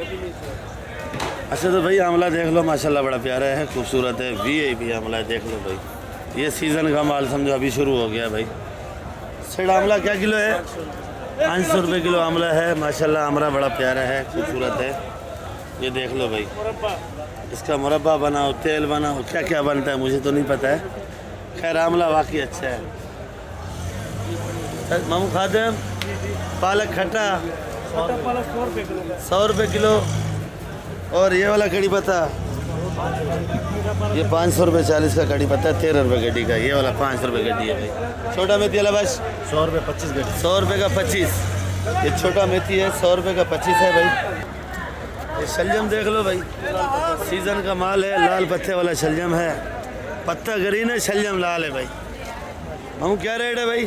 अच्छा तो भाई आंवला देख लो माशाल्लाह बड़ा प्यारा है, खूबसूरत है, वीआईपी आंवला देख लो भाई। ये सीज़न का माल समझो अभी शुरू हो गया भाई। सेठ आंवला क्या किलो है? 500 रुपये किलो आंवला है माशाल्लाह। आंवला बड़ा प्यारा है, खूबसूरत है। ये देख लो भाई, इसका मुरब्बा बनाओ, तेल बनाओ, क्या क्या बनता है मुझे तो नहीं पता है। खैर आंवला वाकई अच्छा है। मामू खाते हैं पालक खट्टा 100 रुपये किलो। और ये वाला कड़ी पत्ता ये 500 रुपये 40 का कड़ी पत्ता, 13 रुपये गड्डी का। ये वाला 5 रुपये गड्डी है भाई। छोटा मेथी वाला बस 100 रुपये 25 गड्डी। 100 रुपये का 25। ये छोटा मेथी है 100 रुपये का 25 है भाई। ये शलजम देख लो भाई, सीज़न का माल है, लाल पत्ते वाला शलजम है। पत्ता ग्रीन है, शलजम लाल है भाई। हम क्या रेट है भाई?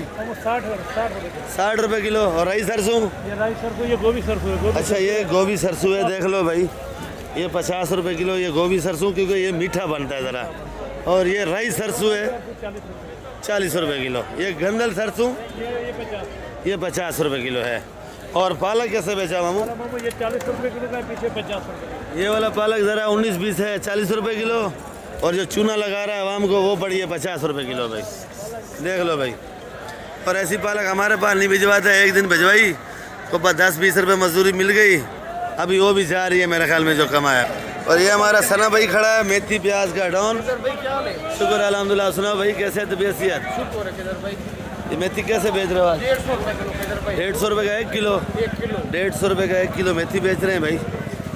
60 रुपये किलो। और राई सरसों? ये गोभी सरसों है। अच्छा ये गोभी सरसों है, देख लो भाई। ये 50 रुपये किलो ये गोभी सरसों, क्योंकि ये मीठा बनता है ज़रा। और ये राई सरसों है 40 रुपये किलो। ये गंदल सरसों ये 50 रुपये किलो है। और पालक कैसे बेचा मामू? ये 40 रुपये किलो का, पीछे 50 रुपये। ये वाला पालक ज़रा 19-20 है, 40 रुपये किलो। और जो चूना लगा रहा है आवाम को वो पड़ी है 50 रुपये किलो भाई। देख लो भाई। और ऐसी पालक हमारे पास नहीं भिजवाता है, एक दिन भिजवाई तो 10-20 रुपये मजदूरी मिल गई, अभी वो भी जा रही है मेरे ख्याल में जो कमाया। और ये हमारा सना भाई खड़ा है, मेथी प्याज का डॉन। शुक्र अल्हम्दुलिल्लाह। सुना भाई कैसे तबीयत सेहत? ये मेथी कैसे बेच रहे हो आज? 150 रुपये का 1 किलो। 150 रुपये का 1 किलो मेथी बेच रहे हैं भाई।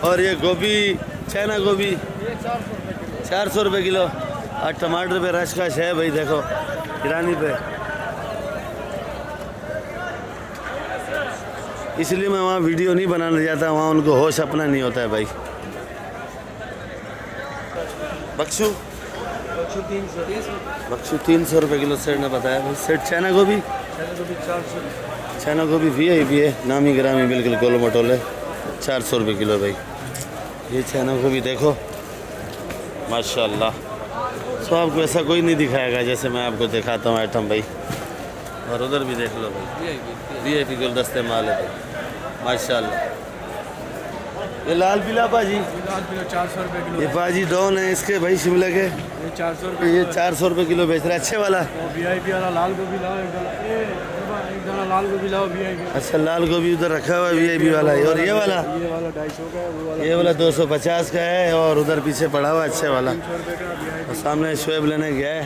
और ये गोभी, चाइना गोभी 400 रुपये किलो। और टमाटर पे रशकश है भाई, देखो ईरानी पे। इसलिए मैं वहाँ वीडियो नहीं बनाने जाता, वहाँ उनको होश अपना नहीं होता है भाई। बक्सू 300 रुपये किलो सेठ ने बताया भाई। सेठ चाइना गोभी 400। चाइना गोभी वीआईपी है, नामी ग्रामी बिल्कुल गोलो मटोले, 400 रुपये किलो भाई। ये चाइना गोभी देखो माशाल्लाह। तो आपको ऐसा कोई नहीं दिखाएगा जैसे मैं आपको दिखाता हूँ आइटम भाई। और उधर भी देख लो भाई, वीआईपी गुलदस्ते माल है भाई माशाल्लाह। ये लाल पीला पाजी 400 रुपये किलो। ये पाजी डॉन है इसके भाई, शिमला के। ये 400 रुपये। ये 400 रुपये किलो बेच रहा है, अच्छे वाला। वीआईपी वाला लाल गोभी लाओ, एक दाना लाल गोभी लाओ वीआईपी। अच्छा लाल गोभी उधर रखा हुआ है वीआईपी वाला। और ये वाला 250 का है, वो वाला ये वाला 250 का है। और उधर पीछे पड़ा हुआ अच्छे वाला। 300 रुपये का वीआईपी। और सामने शुएब लेने गया है।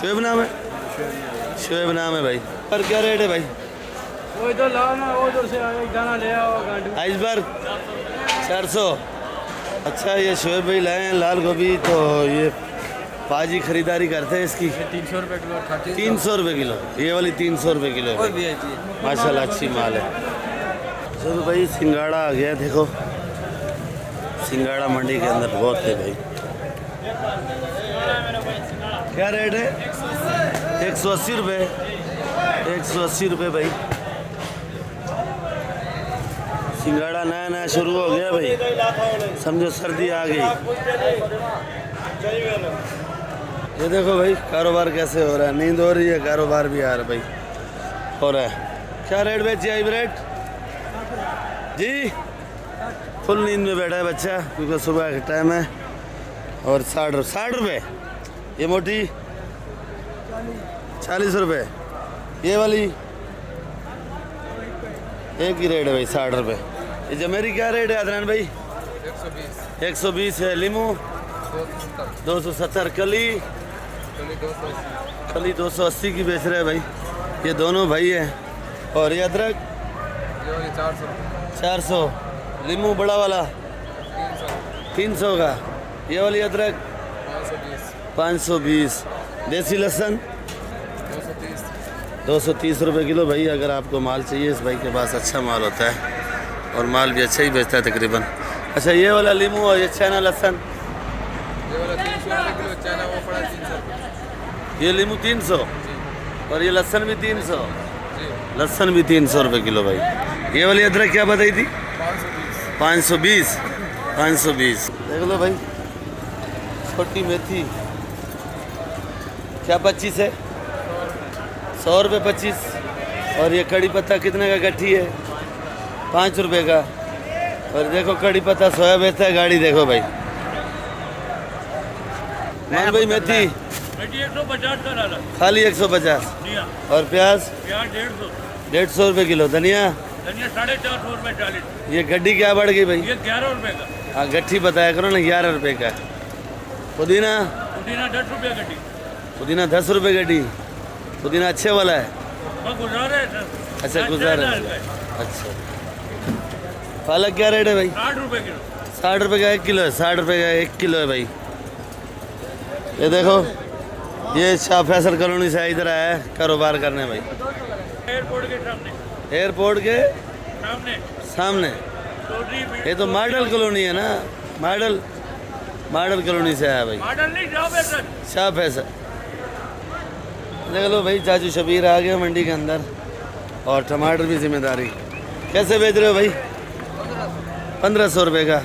शुएब नाम है? शुएब नाम है भाई। पर क्या रेट है भाई? वो इधर लाओ ना, वो उधर से एक दाना ले आओ गांडू। आइसबर्ग 400। अच्छा ये शुएब भाई लाए हैं लाल गोभी, तो ये पाजी खरीदारी करते हैं इसकी। 300 रुपये किलो। 300 रुपये किलो। ये वाली 300 रुपये किलो है भाई। माशाल्लाह अच्छी माल है। चलो भाई सिंगाड़ा आ गया, देखो सिंगाड़ा मंडी के अंदर बहुत है भाई। क्या रेट है? 180 रुपये। 180 रुपये भाई। सिंगाड़ा नया नया शुरू हो गया भाई, समझो सर्दी आ गई। ये देखो भाई कारोबार कैसे हो रहा है, नींद हो रही है, कारोबार भी आ रहा भाई हो रहा है। क्या रेट बेची आई ब्रेड जी? फुल नींद में बैठा है बच्चा, क्योंकि सुबह का टाइम है। और 60 रुपये। ये मोटी 40 रुपये। ये वाली एक ही रेट है भाई 60 रुपये। ये जमेरी क्या रेट है अदनान भाई? 120 है। लीमू 270। कली 280 की बेच रहे हैं भाई। ये दोनों भाई हैं। और ये अदरक 400। लीमू बड़ा वाला 300 का। ये वाली अदरक 520। देसी लहसुन 230 रुपये किलो भाई। अगर आपको माल चाहिए इस भाई के पास अच्छा माल होता है, और माल भी अच्छा ही बेचता है तकरीबन। अच्छा ये वाला लीमू और ये चाइना लहसुन, ये वाला 300 रुपये किलो, चाइना वो पड़ा 300। ये लीमू 300 और ये लहसुन भी 300। लहसुन भी 300 रुपये किलो भाई। ये वाली अदरक क्या बताई थी? 520। 520 देख लो भाई। छोटी मेथी क्या 25 है? 100 रुपये 25। और ये कड़ी पत्ता कितने का गट्ठी है? 5 रुपये का। और देखो कड़ी पत्ता सोया बेचता है गाड़ी, देखो भाई। मान भाई मेथी 150 का डाला। खाली 150 जी हाँ। और प्याज प्याज 150। 150 रुपये किलो। धनिया धनिया 450 रुपये 40। ये गड्डी क्या बढ़ गई भाई? ये 11 रुपये का। हाँ गट्ठी बताया करो ना, 11 रुपये का। पुदीना पुदीना 10 रुपये गड्डी। पुदीना 10 रुपये गड्डी। पुदीना अच्छे वाला है। वो गुजारा है सर। अच्छा गुजारा है। अच्छा पालक क्या रेट है भाई? 60 रुपये किलो। 60 रुपये का 1 किलो है। 60 रुपये का 1 किलो है भाई। ये देखो ये शाह फैसल कॉलोनी से इधर आया है कारोबार करने भाई। एयरपोर्ट के सामने। एयरपोर्ट के सामने। सामने। चौधरी ये तो मॉडल कॉलोनी है ना, मॉडल कॉलोनी से आया भाई। मॉडल नहीं जॉब है सर। शाह फैसल। देख लो भाई चाचू शबीर आ गए मंडी के अंदर। और टमाटर भी जिम्मेदारी। कैसे बेच रहे हो भाई? 1500 रुपये का।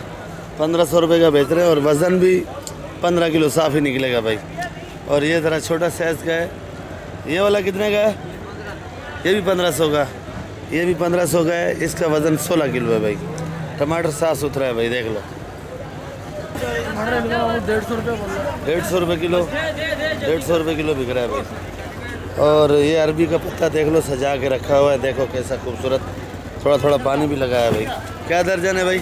1500 रुपये का बेच रहे हैं और वज़न भी 15 किलो साफ ही निकलेगा भाई। और ये ज़रा छोटा साइज़ का है। ये वाला कितने का है? ये भी 1500 का। ये भी 1500 का है। इसका वज़न 16 किलो है भाई। टमाटर साफ़ सुथरा है भाई, देख लो। 150 रुपये किलो। 150 रुपये किलो बिक रहा है भाई। और ये अरबी का पत्ता देख लो सजा के रखा हुआ है, देखो कैसा खूबसूरत। थोड़ा थोड़ा पानी भी लगाया है भाई। क्या दर्जन है भाई?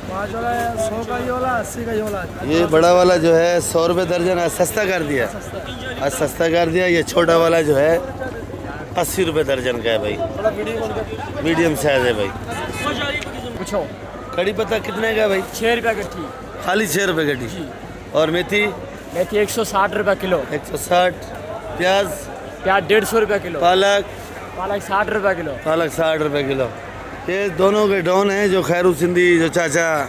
5 वाला है, 100 का ये वाला, 80 का ये वाला। ये बड़ा वाला जो है 100 रुपये दर्जन, आज सस्ता कर दिया। आज सस्ता कर दिया। ये छोटा वाला जो है 80 रुपये दर्जन का है भाई। मीडियम साइज है भाई। पूछो कड़ी पत्ता कितने का है भाई? 6 रुपये गट्ठी। खाली 6 रुपये गड्डी। और मेथी मेथी 160 रुपये किलो। 160। प्याज प्याज 150 रुपये किलो। पालक 60 रुपये किलो। पालक 60 रुपये किलो। ये दोनों के डॉन हैं जो खैरू सिंधी जो चाचा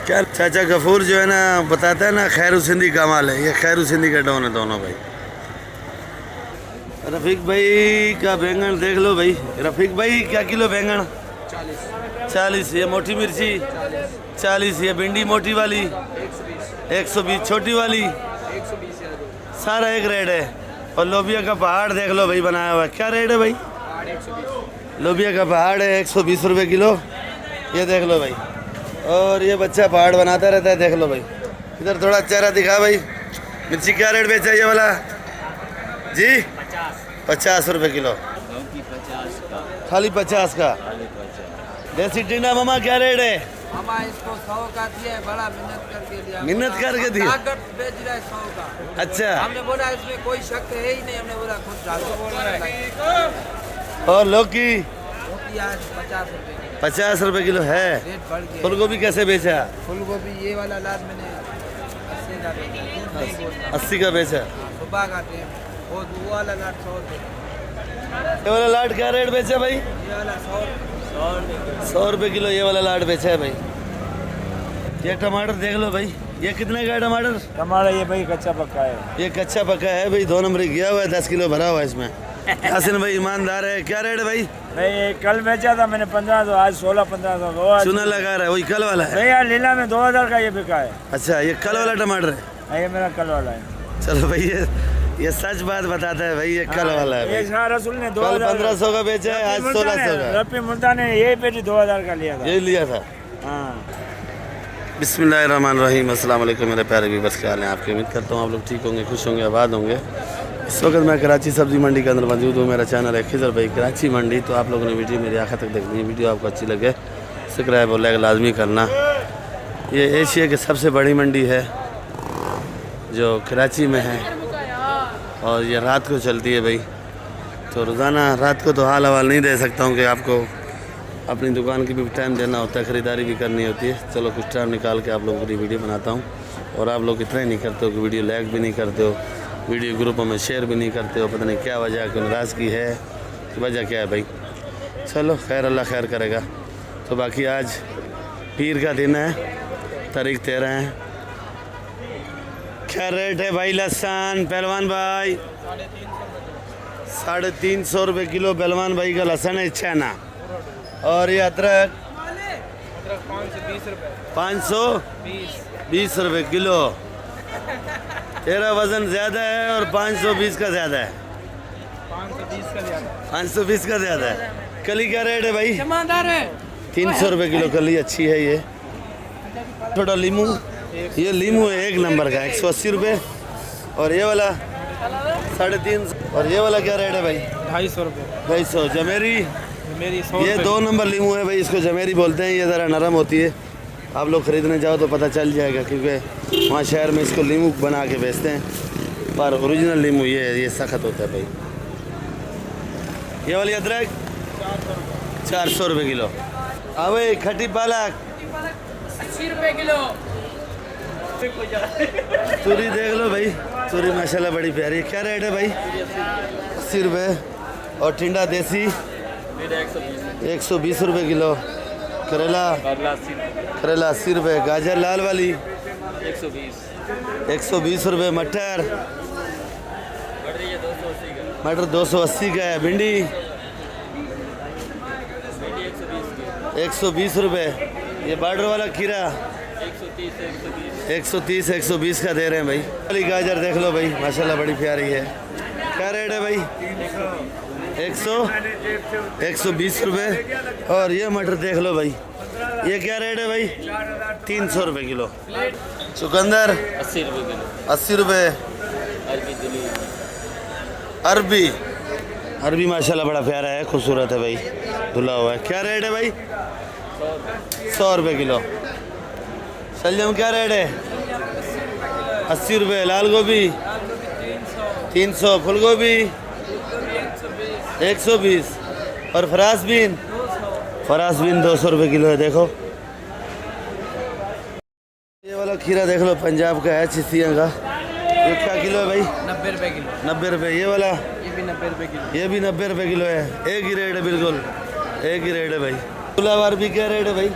क्या चाचा गफूर जो है ना बताता है ना खैरू सिंधी कमाल है। ये खैरू सिंधी का डॉन है दोनों भाई। रफीक भाई का बैंगन देख लो भाई। रफीक भाई क्या किलो बैंगन? 40। ये मोटी मिर्ची 40। ये भिंडी मोटी वाली 120। छोटी वाली सारा एक रेट है। और लोबिया का पहाड़ देख लो भाई बनाया हुआ। क्या रेट है भाई? लोबिया का पहाड़ है 120 रुपये किलो। ये देख लो भाई। और ये बच्चा पहाड़ बनाता रहता है, देख लो भाई। इधर थोड़ा चेहरा दिखा भाई। मिर्ची क्या रेट बेचा ये वाला जी? 50 रुपये किलो। खाली 50 का। देसी टिंडा मामा क्या रेट है? मामा इसको 100 का दिया है, बड़ा मेहनत करके दिया। मेहनत करके दिया? ताकत बेच रहा है 100 का। अच्छा। हमने बोला इसमें कोई शक है ही नहीं, हमने बोला खुद डाल के बोल रहा है। और लौकी रोटी आज 50 रुपये 50 रुपये किलो है। रेट बढ़ गया। फूल गोभी कैसे बेचा? फूल गोभी ये वाला लाद मैंने 80 का बेचा। झूठ नहीं बोलता। 80 का बेचा। सुबह का टाइम वो वाला लाद 100 रुपये। ये वाला लाट क्या रेट बेचा भाई? ये वाला 100 100 रुपये किलो ये वाला लाट बेचा है भाई। ये टमाटर देख लो भाई। ये कितने का है टमाटर? टमाटर ये भाई कच्चा पक्का है। ये कच्चा पक्का है भाई। 2 नंबरी गया हुआ है। 10 किलो भरा हुआ है इसमें। यासिन भाई ईमानदार है। क्या रेट है भाई? नहीं कल बेचा था मैंने 1500, आज 16-1500। वो आज चूना लगा रहा है वही कल वाला है। नहीं यार लीला में 2000 का ये बिका है। अच्छा ये कल वाला टमाटर है। हाँ, ये मेरा कल वाला है। चलो भाई ये सच बात बताता है भाई। ये कल वाला है ये भाई। शाह रसूल ने कल 2000 1500 का बेचा है, आज 1600 का। रफी मुल्तान ने यही पेटी 2000 का लिया था। ये लिया था। हाँ बिस्मिल्लाहिर्रहमानिर्रहीम। अस्सलाम वालेकुम मेरे प्यारे व्यूअर्स, क्या हाल है आपके? उम्मीद करता हूँ आप लोग ठीक होंगे, खुश होंगे, आबाद होंगे। इस वक्त मैं कराची सब्ज़ी मंडी के अंदर मौजूद हूँ। मेरा चैनल है खिजर भाई कराची मंडी। तो आप लोगों ने वीडियो मेरी आखिर तक देखनी है। वीडियो आपको अच्छी लगे सब्सक्राइब और लाइक लाजमी करना। ये एशिया की सबसे बड़ी मंडी है जो कराची में है और ये रात को चलती है भाई। तो रोज़ाना रात को तो हाल हवाल नहीं दे सकता हूँ कि आपको अपनी दुकान की भी टाइम देना होता है, ख़रीदारी भी करनी होती है। चलो कुछ टाइम निकाल के आप लोगों के लिए वीडियो बनाता हूँ। और आप लोग इतना ही नहीं करते हो कि वीडियो लाइक भी नहीं करते हो, वीडियो ग्रुपों में शेयर भी नहीं करते हो। पता नहीं क्या वजह, क्यों नाराज़गी है कि वजह क्या है भाई। चलो खैर, अल्लाह खैर करेगा। तो बाकी आज पीर का दिन है, तारीख 13 है। क्या रेट है भाई लहसुन पहलवान भाई? 350 रुपये किलो पहलवान भाई का लहसुन है छैना। और ये अदरक 520 रुपये किलो। तेरा वज़न ज़्यादा है और 520 का ज़्यादा है। 520 का ज़्यादा है। कली क्या रेट है भाई? ईमानदार है 300 रुपये किलो कली अच्छी है ये। छोटा लीमू, ये लीमू है 1 नंबर का 180 रुपये। और ये वाला 350। और ये वाला क्या रेट है भाई? 250 रुपये। 250। जमेरी, मेरी 100 ये 2 नंबर लीमू है भाई, इसको जमेरी बोलते हैं। ये ज़रा नरम होती है, आप लोग ख़रीदने जाओ तो पता चल जाएगा, क्योंकि वहाँ शहर में इसको लीमू बना के बेचते हैं, पर ओरिजिनल लीमू ये सख्त होता है भाई। ये वाली अदरक 400 रुपये किलो। हाँ भाई, खट्टी पालक 80 रुपए किलो। तूरी देख लो भाई, तूरी माशाल्लाह बड़ी प्यारी है। क्या रेट है भाई? 80 रुपये। और टिंडा देसी 120 रुपये किलो। करेला 80 रुपये। गाजर लाल वाली 120 रुपये। मटर 280 का है। भिंडी 120 रुपये। ये बॉर्डर वाला खीरा 130-120 का दे रहे हैं भाई। वाली गाजर देख लो भाई, माशाल्लाह बड़ी प्यारी है। क्या रेट है भाई? 120 रुपये। और ये मटर देख लो भाई, ये क्या रेट है भाई? 300 रुपये किलो। चुकंदर 80 रुपये। अरबी माशाल्लाह बड़ा प्यारा है, खूबसूरत है भाई, धुला हुआ है। क्या रेट है भाई? 100 रुपये किलो। शलजम क्या रेट है? 80 रुपये। लाल गोभी 300। फूल गोभी 120। और फरास बीन 200 रुपये किलो है। देखो ये वाला खीरा देख लो, पंजाब का है, चिश्तियाँ का। ये क्या किलो है भाई? 90 रुपये किलो। 90 रुपये। ये वाला? ये भी 90 रुपये किलो। ये भी 90 रुपये किलो है। एक ही रेट है, बिल्कुल एक ही रेट है भाई। गुलाबार भी क्या रेट है भाई?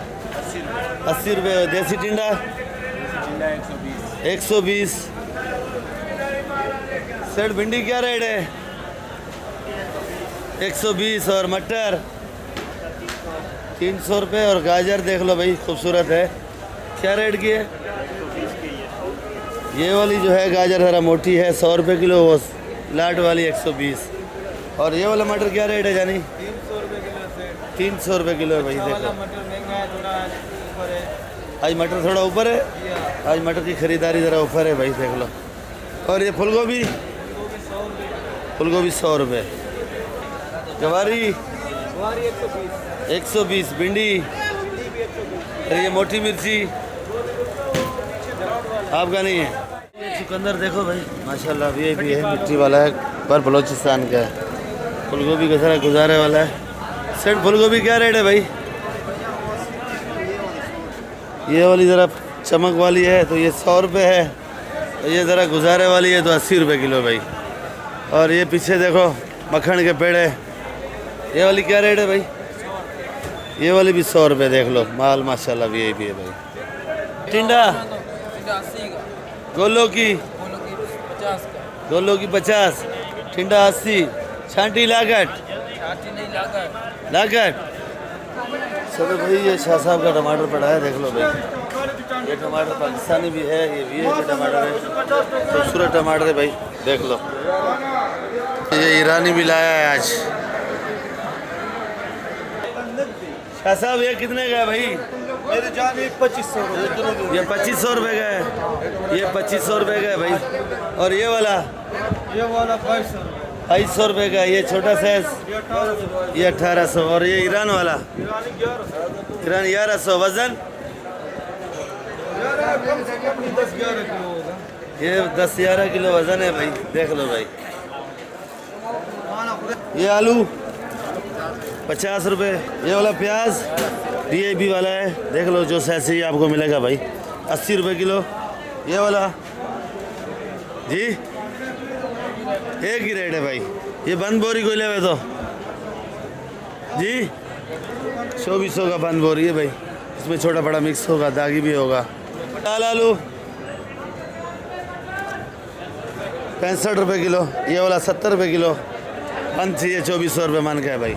80 रुपये। देसी टिंडा 120। सेठ भिंडी क्या रेट है? 120। और मटर 300 रुपये। और गाजर देख लो भाई, खूबसूरत है। क्या रेट की है? ये वाली जो है गाजर ज़रा मोटी है, 100 रुपये किलो। वो लाट वाली 120। और ये वाला मटर क्या रेट है जानी? 300 रुपये किलो है भाई। देखो मटर महंगा है थोड़ा, ऊपर है। आज मटर थोड़ा ऊपर है, आज मटर की खरीदारी ज़रा ऊपर है भाई, देख लो। और ये फूल गोभी 100 रुपये। गवारी 120। भिंडी, और ये मोटी मिर्ची आपका नहीं है। ये चुकंदर देखो भाई, माशाल्लाह वीआईपी है, मिट्टी वाला है, पर बलोचिस्तान का है। फूल गोभी का सारा गुजारे वाला है। सेठ फूल गोभी क्या रेट है भाई? ये वाली ज़रा चमक वाली है तो ये 100 रुपये है। और ये ज़रा गुजारे वाली है तो 80 रुपये किलो भाई। और ये पीछे देखो मक्खन के पेड़ है, ये वाली क्या रेट है भाई? ये वाली भी 100 रुपये। देख लो माल माशाल्लाह वीआईपी है भाई। टिंडा 80 का। गोलो की 50 का। गोलो की 50। टिंडा 80। छांटी लागट चलो भाई, ये शाह साहब का टमाटर पड़ा है, देख लो भाई। ये टमाटर पाकिस्तानी भी है, ये वीआईपी टमाटर है, खूबसूरत टमाटर है भाई, देख लो। ये ईरानी भी लाया है आज। शाह साहब ये कितने का है भाई? मेरे जान 2500 ये 2500 रुपये का है। ये 2500 रुपये का है भाई। और ये वाला 250 रुपये का है। ये छोटा साइज ये 1800। और ये ईरान वाला ईरान 1100। वजन ये 10-11 किलो वजन है भाई, देख लो भाई। ये आलू 50 रुपये। ये वाला प्याज वीआईपी वाला है, देख लो, जो साइज ही आपको मिलेगा भाई, 80 रुपये किलो। ये वाला जी एक ही रेट है भाई। ये बंद बोरी को ले तो जी 2400 का बंद बोरी है भाई, इसमें छोटा बड़ा मिक्स होगा, दागी भी होगा। लाल आलू 65 रुपये किलो। ये वाला 70 रुपये किलो। बंद थी ये 2400 रुपये मान का है भाई।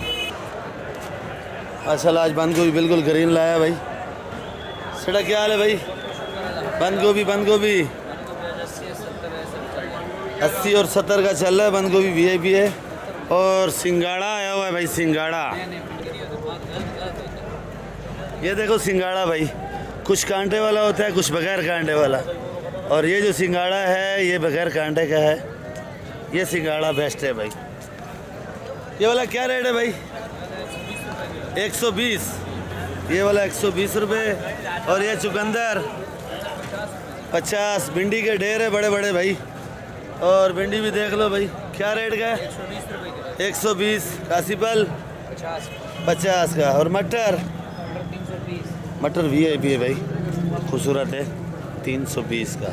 माशाल्लाह आज बंद गोभी बिल्कुल ग्रीन लाया भाई। सेटा क्या हाल है भाई? बंद गोभी 80 और 70 का चल रहा है। बंद गोभी वीआईपी है। और सिंगाड़ा आया हुआ है भाई, सिंगाड़ा ये देखो सिंगाड़ा भाई, कुछ कांटे वाला होता है, कुछ बगैर कांटे वाला। और ये जो सिंगाड़ा है ये बगैर कांटे का है। ये सिंगाड़ा बेस्ट है भाई। ये वाला क्या रेट है भाई? 120। ये वाला 120 रुपये। और ये चुकंदर 50। भिंडी के ढेर है बड़े बड़े भाई। और भिंडी भी देख लो भाई, क्या रेट का है? 120। कासीपल 50 का। और मटर मटर VIP है भाई, खूबसूरत है, 320 का।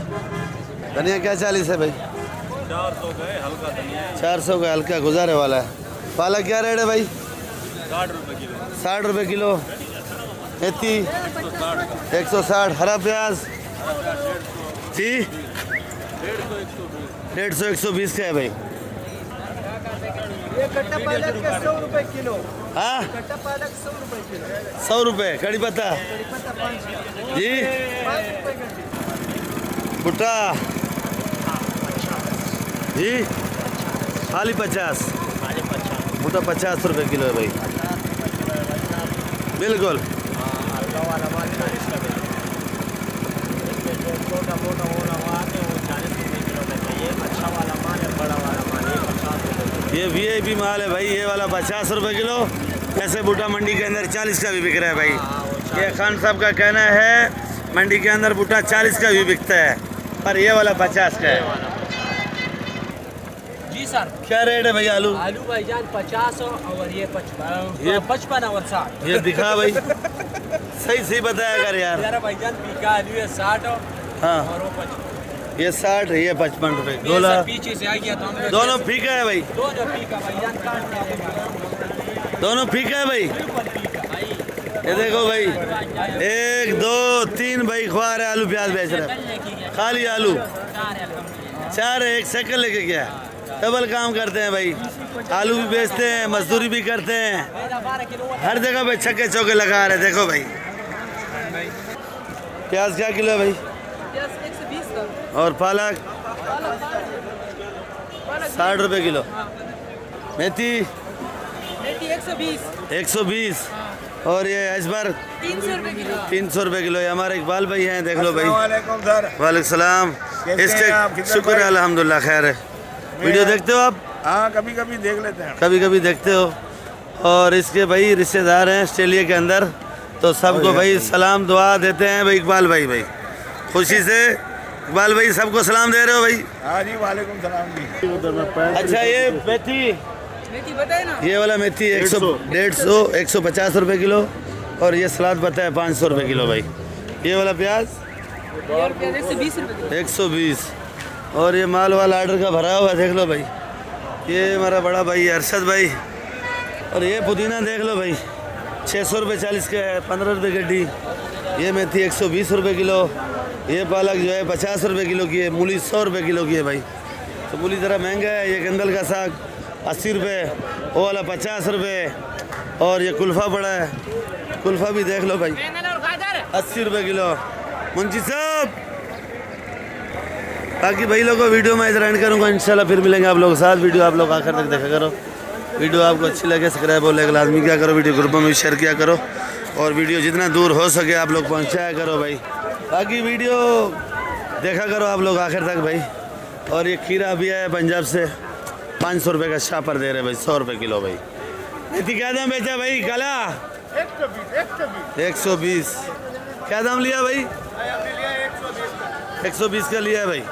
धनिया क्या 40 है भाई? 400 का है हल्का धनिया, 400 का हल्का गुजारे वाला है। पालक क्या रेट है भाई? 60 रुपए किलो। 60 रुपये किलो। मेथी 160। हरा प्याज जी 150 120 का है भाई। ये कट्टा पालक के 100 रुपए किलो। हाँ कट्टा पालक 100 रुपए किलो। 100 रुपये। कड़ी पत्ता कड़ी पत्ता 5 जी। रुपए गड्डी। भुट्टा जी खाली 50। भुट्टा 50 रुपये किलो है भाई। बिल्कुल। छोटा मोटा होना वहाँ के वो 40 रुपए किलो का चाहिए। अच्छा वाला माल है, बड़ा वाला माल है 50 रुपए। ये VIP माल है भाई। ये वाला 50 रुपये किलो। ऐसे भुट्टा मंडी के अंदर 40 का भी बिक रहा है भाई। ये खान साहब का कहना है मंडी के अंदर भुट्टा 40 का भी बिकता है, पर ये वाला 50 का है। जी सर। क्या रेट है भाई आलू? आलू भाईजान 50 और ये 55। ये 55 और 60। ये दिखा भाई, सही सही बताया कर यार। यार भाईजान पीका आलू है 60 हाँ और वो 55। ये 60 ये 55 रुपये। ये गोला सर पीछे से आ गया तो हम लोग दोनों फीका है भाई। दोनों पीका भाईजान काट के दोनों फीका है भाई। ये देखो भाई, 1 2 3 भाई ख्वार है आलू प्याज बेच रहे हैं। खाली आलू 4 है। 1 साइकिल लेके गया, डबल काम करते हैं भाई। आलू भी बेचते हैं, मजदूरी भी करते हैं, हर जगह पे छक्के चौके लगा रहे। देखो भाई प्याज क्या किलो है भाई? 120 का। और पालक 60 रुपये किलो। मेथी 120। 120। और ये अजबर 300 रुपए किलो। 300 रुपये किलो। ये हमारे इकबाल भाई हैं, देख लो भाई। वालेकुम सर। वालेकुम सलाम। कैसे हैं आप? इसके किधर शुक्र है भाई? अल्हम्दुलिल्लाह खैर है। वीडियो देखते हो आप? हाँ कभी कभी देख लेते हैं। कभी कभी देखते हो। और इसके भाई रिश्तेदार हैं ऑस्ट्रेलिया के अंदर, तो सबको भाई सलाम दुआ देते हैं भाई। इकबाल भाई भाई खुशी से इकबाल भाई सबको सलाम दे रहे हो भाई? हाँ जी वालेकुम सलाम जी। अच्छा ये मेथी, मेथी बताए ना। ये वाला मेथी 100 150 150 रुपये किलो। और ये सलाद पता है 500 रुपये किलो भाई। ये वाला प्याज 120 रुपए किलो। 120। और ये माल वाला आर्डर का भरा हुआ देख लो भाई। ये हमारा बड़ा भाई अरशद भाई। और ये पुदीना देख लो भाई, 600 रुपये 40 का है, 15 रुपये गड्डी। ये मेथी 120 रुपये किलो। ये पालक जो है 50 रुपये किलो की है। मूली 100 रुपये किलो की है भाई। तो मूली ज़रा महंगा है। ये गंदल का साग 80 रुपये, वो वाला 50 रुपये। और ये कुल्फ़ा पड़ा है, कुल्फ़ा भी देख लो भाई 80 रुपये किलो। मुंशी साहब बाकी भाई लोगों वीडियो में इधर एंड करूँगा, इंशाल्लाह फिर मिलेंगे आप लोगों के साथ। वीडियो आप लोग आखिर तक देखा करो। वीडियो आपको अच्छी लगे सब्सक्राइब और लाइक लाजमी क्या करो। वीडियो ग्रुपों में शेयर किया करो और वीडियो जितना दूर हो सके आप लोग पहुँचाया करो भाई। बाकी वीडियो देखा करो आप लोग आखिर तक भाई। और ये खीरा भी आया पंजाब से, 500 रुपये का शापर दे रहे भाई, 100 रुपये किलो भाई। मेथी क्या दाम बेचा भाई? काला 120। क्या दाम लिया भाई? 120 का लिया भाई।